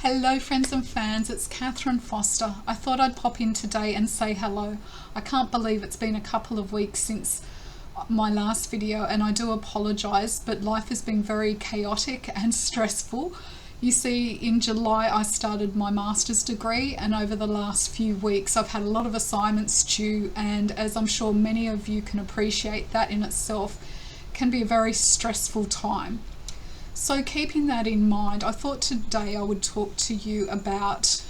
Hello friends and fans, it's Catherine Foster. I thought I'd pop in today and say hello. I can't believe it's been a couple of weeks since my last video and I do apologise, but life has been very chaotic and stressful. You see, in July I started my master's degree, and over the last few weeks I've had a lot of assignments due, and as I'm sure many of you can appreciate, that in itself can be a very stressful time. So keeping that in mind, I thought today I would talk to you about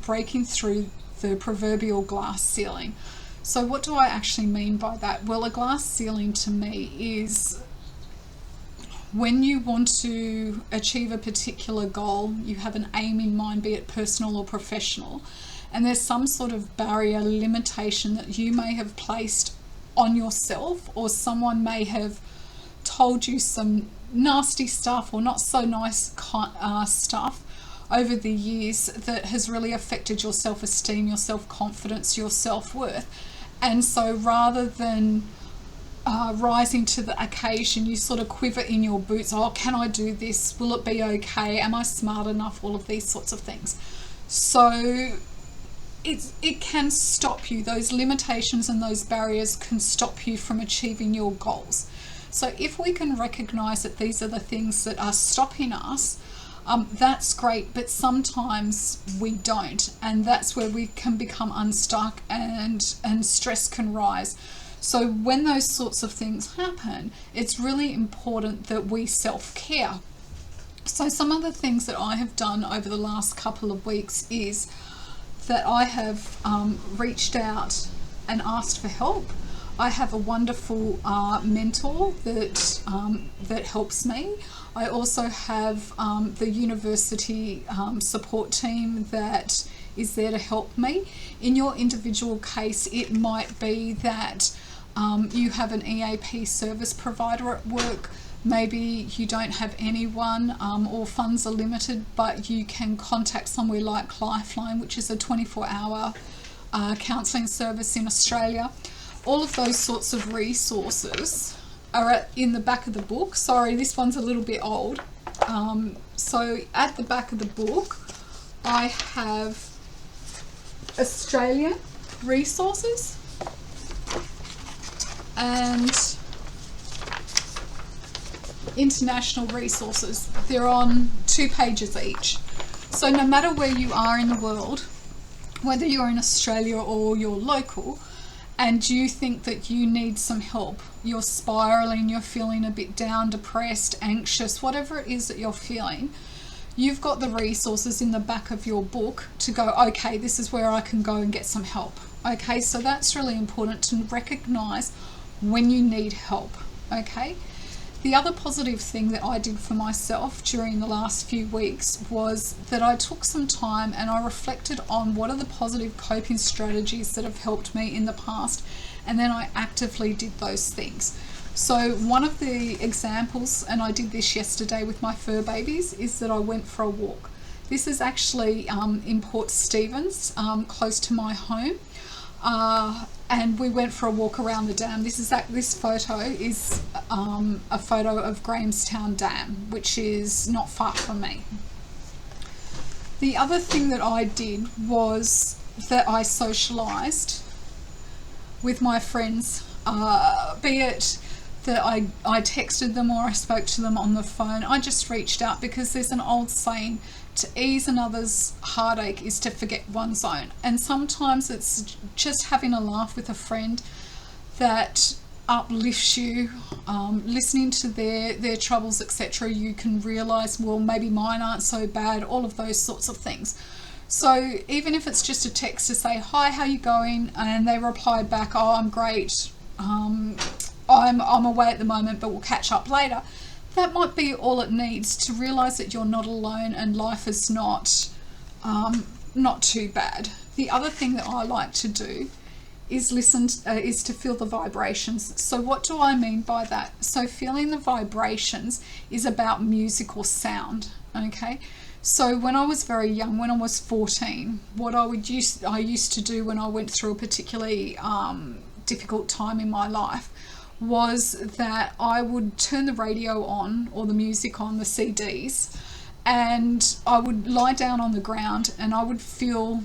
breaking through the proverbial glass ceiling. So what do I actually mean by that? Well, a glass ceiling to me is when you want to achieve a particular goal, you have an aim in mind, be it personal or professional, and there's some sort of barrier, limitation that you may have placed on yourself, or someone may have told you some nasty stuff or not so nice stuff over the years that has really affected your self-esteem, your self-confidence, your self-worth. And so rather than rising to the occasion, you sort of quiver in your boots. Oh, can I do this? Will it be okay? Am I smart enough? All of these sorts of things. So it can stop you. Those limitations and those barriers can stop you from achieving your goals. So if we can recognize that these are the things that are stopping us, that's great, but sometimes we don't, and that's where we can become unstuck and stress can rise. So when those sorts of things happen, it's really important that we self-care. So some of the things that I have done over the last couple of weeks is that I have reached out and asked for help. I have a wonderful mentor that helps me. I also have the university support team that is there to help me. In your individual case, it might be that you have an EAP service provider at work. Maybe you don't have anyone or funds are limited, but you can contact somewhere like Lifeline, which is a 24-hour counselling service in Australia. All of those sorts of resources are in the back of the book. Sorry, this one's a little bit old. So at the back of the book, I have Australian resources and international resources. They're on 2 pages each. So no matter where you are in the world, whether you're in Australia or you're local, and you think that you need some help, you're spiraling, you're feeling a bit down, depressed, anxious, whatever it is that you're feeling, you've got the resources in the back of your book to go, okay, this is where I can go and get some help. Okay, so that's really important to recognize when you need help. Okay. The other positive thing that I did for myself during the last few weeks was that I took some time and I reflected on what are the positive coping strategies that have helped me in the past, and then I actively did those things. So one of the examples, and I did this yesterday with my fur babies, is that I went for a walk. This is actually in Port Stephens, close to my home. And we went for a walk around the dam. This photo is a photo of Grahamstown Dam, which is not far from me. The other thing that I did was that I socialised with my friends, be it that I texted them or I spoke to them on the phone. I just reached out because there's an old saying, to ease another's heartache is to forget one's own. And sometimes it's just having a laugh with a friend that uplifts you, listening to their troubles, etc. You can realise, well, maybe mine aren't so bad, all of those sorts of things. So even if it's just a text to say, hi, how you going? And they reply back, oh, I'm great. I'm away at the moment, but we'll catch up later. That might be all it needs to realise that you're not alone and life is not too bad. The other thing that I like to do is is to feel the vibrations. So what do I mean by that? So feeling the vibrations is about music or sound. Okay. So when I was very young, when I was 14, what I used to do when I went through a particularly difficult time in my life was that I would turn the radio on or the music on, the CDs, and I would lie down on the ground and I would feel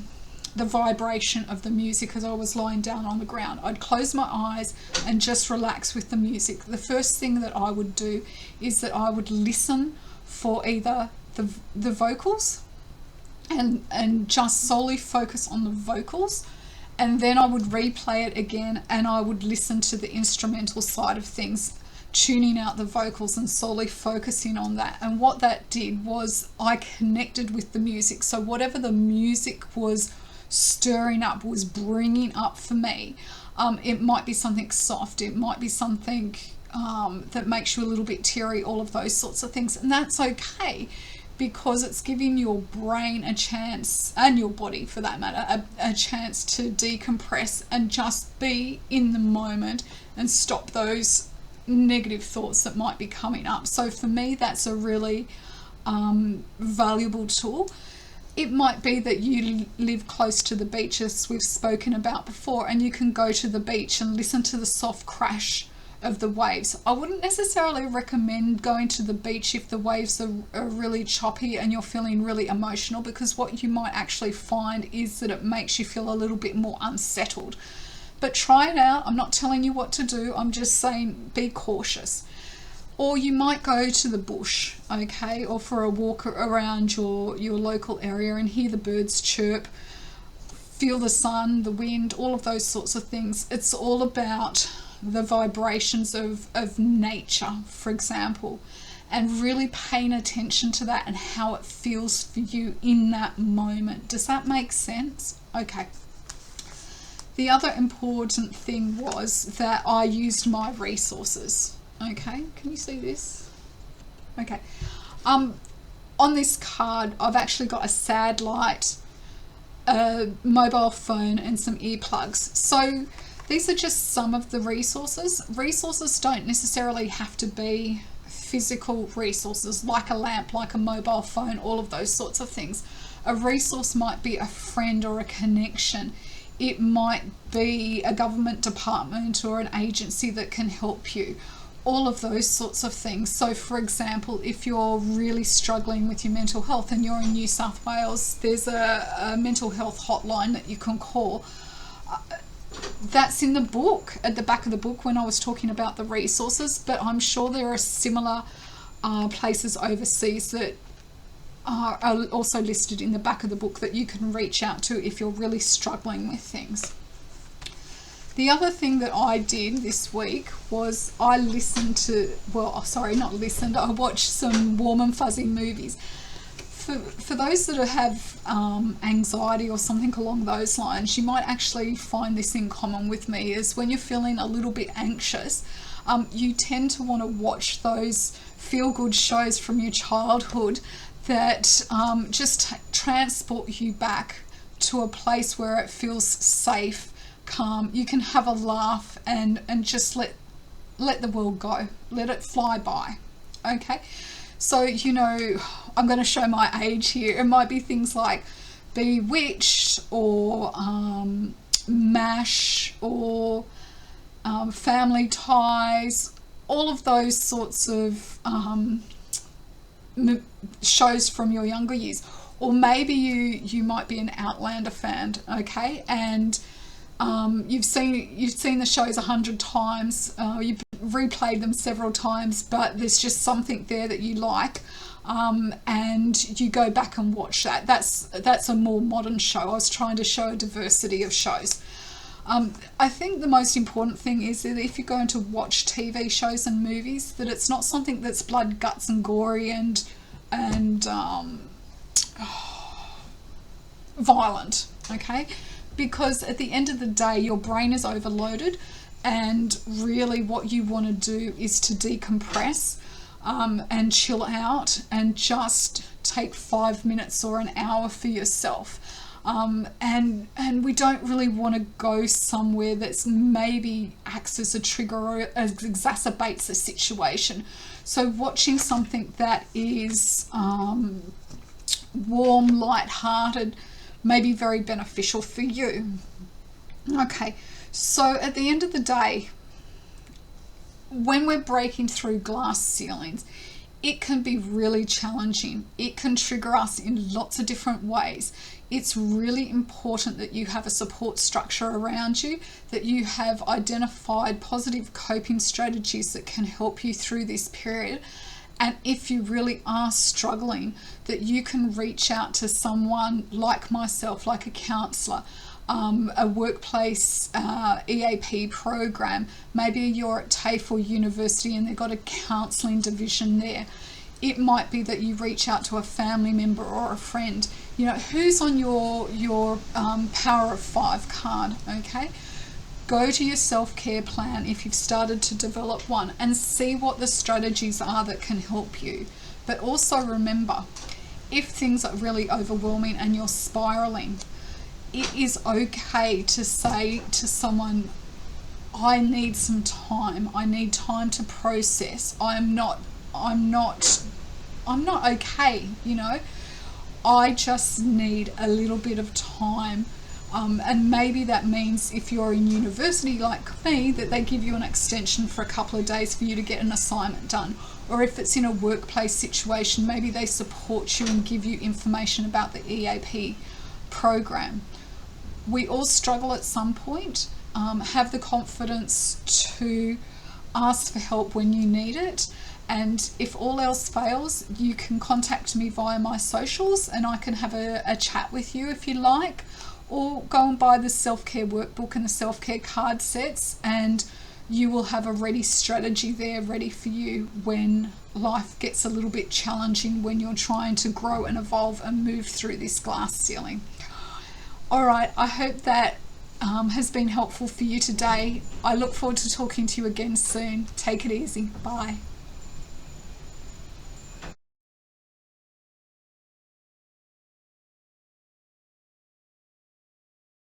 the vibration of the music as I was lying down on the ground. I'd close my eyes and just relax with the music. The first thing that I would do is that I would listen for either the vocals and just solely focus on the vocals, and then I would replay it again and I would listen to the instrumental side of things, tuning out the vocals and solely focusing on that. And what that did was I connected with the music. So whatever the music was stirring up, was bringing up for me, it might be something soft, it might be something that makes you a little bit teary, all of those sorts of things. And that's okay, because it's giving your brain a chance, and your body for that matter, a chance to decompress and just be in the moment and stop those negative thoughts that might be coming up. So for me, that's a really valuable tool. It might be that you live close to the beach, as we've spoken about before, and you can go to the beach and listen to the soft crash of the waves. I wouldn't necessarily recommend going to the beach if the waves are really choppy and you're feeling really emotional, because what you might actually find is that it makes you feel a little bit more unsettled. But try it out. I'm not telling you what to do. I'm just saying be cautious. Or you might go to the bush, okay, or for a walk around your local area and hear the birds chirp, feel the sun, the wind, all of those sorts of things. It's all about the vibrations of nature, for example, and really paying attention to that and how it feels for you in that moment. Does that make sense? Okay. The other important thing was that I used my resources. Okay, can you see this? Okay. On this card, I've actually got a sad light, a mobile phone, and some earplugs. So these are just some of the resources. Resources don't necessarily have to be physical resources, like a lamp, like a mobile phone, all of those sorts of things. A resource might be a friend or a connection. It might be a government department or an agency that can help you. All of those sorts of things. So for example, if you're really struggling with your mental health and you're in New South Wales, there's a mental health hotline that you can call. That's in the book, at the back of the book, when I was talking about the resources, but I'm sure there are similar places overseas that are also listed in the back of the book that you can reach out to if you're really struggling with things. The other thing that I did this week was I listened to, I watched some warm and fuzzy movies. For those that have anxiety or something along those lines, you might actually find this in common with me, is when you're feeling a little bit anxious, you tend to want to watch those feel-good shows from your childhood that just transport you back to a place where it feels safe, calm. You can have a laugh and just let the world go, let it fly by. Okay, so I'm going to show my age here. It might be things like Bewitched or MASH or Family Ties, all of those sorts of shows from your younger years. Or maybe you might be an Outlander fan, okay, and you've seen the shows 100 times, you've replayed them several times, but there's just something there that you like, and you go back and watch that. That's a more modern show. I was trying to show a diversity of shows. I think the most important thing is that if you're going to watch TV shows and movies, that it's not something that's blood, guts and gory and violent, okay? Because at the end of the day, your brain is overloaded, and really what you want to do is to decompress and chill out and just take 5 minutes or an hour for yourself. And we don't really want to go somewhere that's maybe acts as a trigger or exacerbates the situation. So watching something that is warm, light-hearted, may be very beneficial for you. Okay, so at the end of the day, when we're breaking through glass ceilings, it can be really challenging. It can trigger us in lots of different ways. It's really important that you have a support structure around you, that you have identified positive coping strategies that can help you through this period. And if you really are struggling, that you can reach out to someone like myself, like a counsellor, a workplace EAP program. Maybe you're at TAFE or university and they've got a counselling division there. It might be that you reach out to a family member or a friend. You know, who's on your Power of 5 card, okay? Go to your self-care plan if you've started to develop one and see what the strategies are that can help you. But also remember, if things are really overwhelming and you're spiraling, it is okay to say to someone, I need some time. I need time to process. I'm not okay, you know. I just need a little bit of time. And maybe that means if you're in university like me, that they give you an extension for a couple of days for you to get an assignment done. Or if it's in a workplace situation, maybe they support you and give you information about the EAP program. We all struggle at some point. Have the confidence to ask for help when you need it. And if all else fails, you can contact me via my socials and I can have a chat with you if you like. Or go and buy the self-care workbook and the self-care card sets, and you will have a ready strategy there ready for you when life gets a little bit challenging, when you're trying to grow and evolve and move through this glass ceiling. All right, I hope that has been helpful for you today. I look forward to talking to you again soon. Take it easy. Bye.